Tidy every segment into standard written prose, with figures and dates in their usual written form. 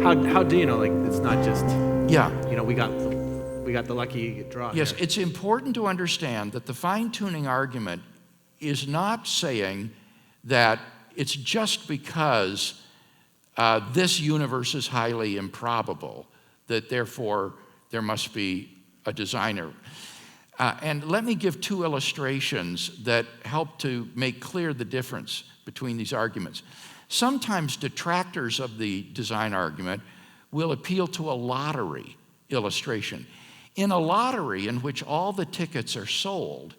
How do you know, like, it's not just, Yeah. we got the lucky draw Yes, here. it's important to understand that the fine-tuning argument is not saying that it's just because this universe is highly improbable that therefore there must be a designer. And let me give two illustrations that help to make clear the difference between these arguments. Sometimes detractors of the design argument will appeal to a lottery illustration. In a lottery in which all the tickets are sold,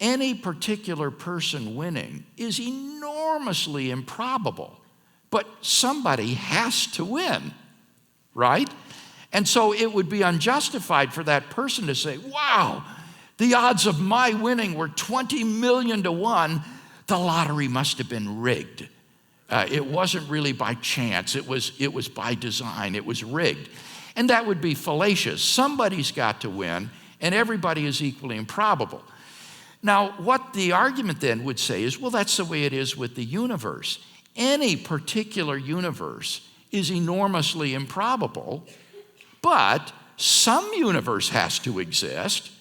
any particular person winning is enormously improbable, but somebody has to win, right? And so it would be unjustified for that person to say, wow, the odds of my winning were 20 million to 1. The lottery must have been rigged. It wasn't really by chance. It was by design. It was rigged. And that would be fallacious. Somebody's got to win, and everybody is equally improbable. Now, what the argument then would say is, well, that's the way it is with the universe. Any particular universe is enormously improbable, but some universe has to exist.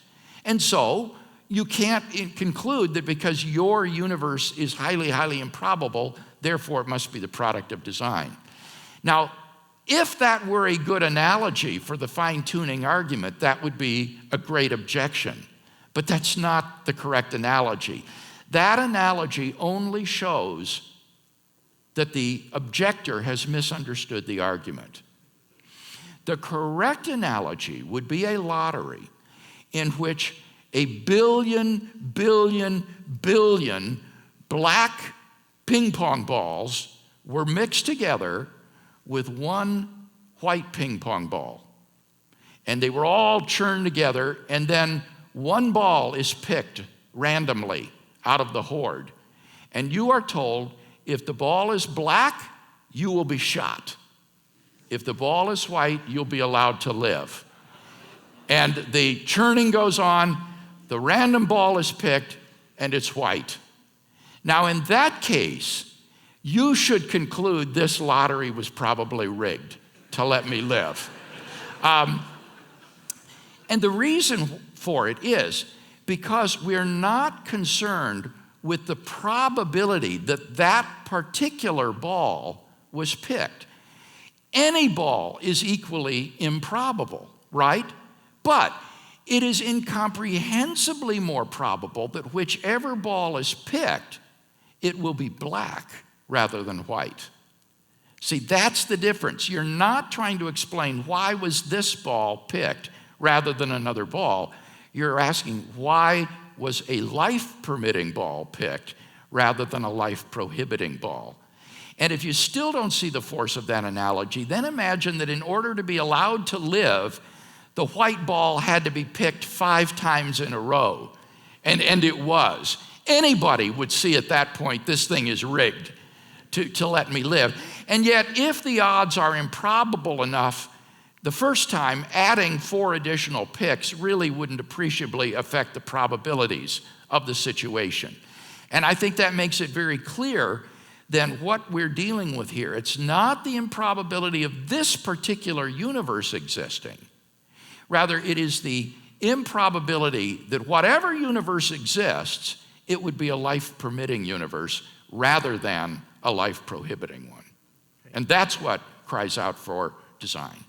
And so you can't conclude that because your universe is highly, highly improbable, therefore it must be the product of design. Now, if that were a good analogy for the fine-tuning argument, that would be a great objection. But that's not the correct analogy. That analogy only shows that the objector has misunderstood the argument. The correct analogy would be a lottery in which a billion black ping pong balls were mixed together with one white ping pong ball. And they were all churned together, and then one ball is picked randomly out of the horde. And you are told, if the ball is black, you will be shot. If the ball is white, you'll be allowed to live. And the churning goes on, the random ball is picked, and it's white. Now, in that case, you should conclude this lottery was probably rigged to let me live. And the reason for it is because we're not concerned with the probability that that particular ball was picked. Any ball is equally improbable, right? But it is incomprehensibly more probable that whichever ball is picked, it will be black rather than white. See, that's the difference. You're not trying to explain why was this ball picked rather than another ball. You're asking why was a life-permitting ball picked rather than a life-prohibiting ball. And if you still don't see the force of that analogy, then imagine that in order to be allowed to live, the white ball had to be picked 5 times in a row. And it was. Anybody would see at that point, this thing is rigged to let me live. And yet, if the odds are improbable enough, the first time, adding 4 additional picks really wouldn't appreciably affect the probabilities of the situation. And I think that makes it very clear then what we're dealing with here. It's not the improbability of this particular universe existing. Rather, it is the improbability that whatever universe exists, it would be a life-permitting universe rather than a life-prohibiting one. And that's what cries out for design.